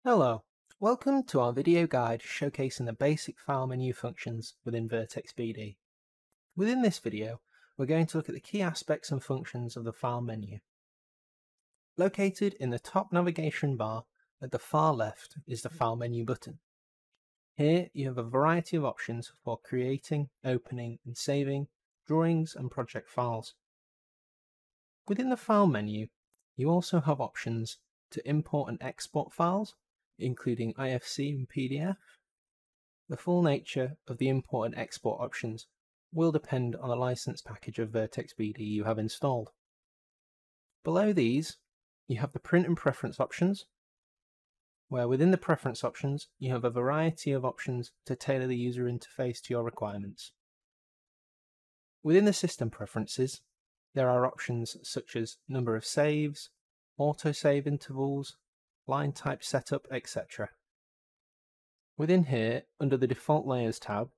Hello, welcome to our video guide showcasing the basic file menu functions within Vertex BD. Within this video, we're going to look at the key aspects and functions of the file menu. Located in the top navigation bar at the far left is the file menu button. Here you have a variety of options for creating, opening and saving drawings and project files. Within the file menu, you also have options to import and export files, including IFC and PDF. The full nature of the import and export options will depend on the license package of Vertex BD you have installed. Below these, you have the print and preference options, where within the preference options, you have a variety of options to tailor the user interface to your requirements. Within the system preferences, there are options such as number of saves, autosave intervals, line type setup, etc. Within here, under the Default Layers tab,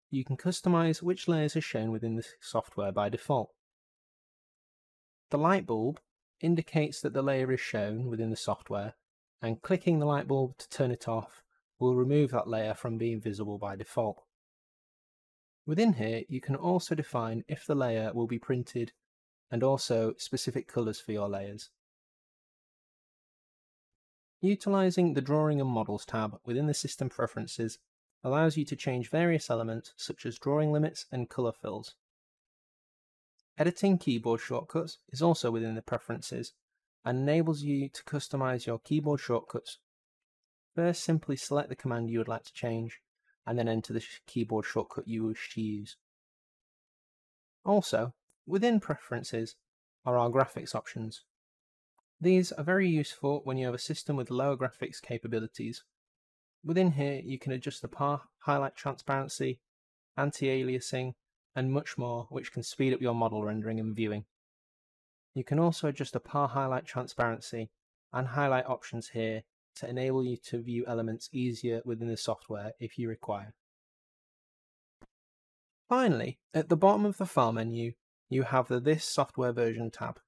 you can customize which layers are shown within the software by default. The light bulb indicates that the layer is shown within the software, and clicking the light bulb to turn it off will remove that layer from being visible by default. Within here, you can also define if the layer will be printed and also specific colors for your layers. Utilizing the Drawing and Models tab within the System Preferences allows you to change various elements such as drawing limits and color fills. Editing keyboard shortcuts is also within the Preferences and enables you to customize your keyboard shortcuts. First, simply select the command you would like to change and then enter the keyboard shortcut you wish to use. Also, within Preferences are our graphics options. These are very useful when you have a system with lower graphics capabilities. Within here, you can adjust the par, highlight transparency, anti-aliasing, and much more, which can speed up your model rendering and viewing. You can also adjust the par highlight transparency and highlight options here to enable you to view elements easier within the software if you require. Finally, at the bottom of the file menu, you have the This Software Version tab,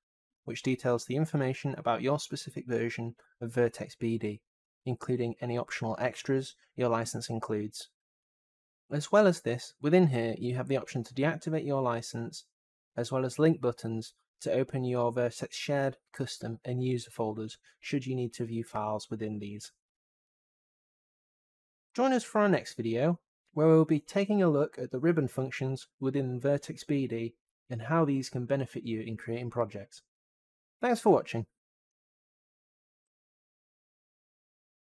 which details the information about your specific version of Vertex BD, including any optional extras your license includes. As well as this, within here you have the option to deactivate your license, as well as link buttons to open your Vertex shared, custom and user folders should you need to view files within these. Join us for our next video, where we will be taking a look at the ribbon functions within Vertex BD and how these can benefit you in creating projects. Thanks for watching.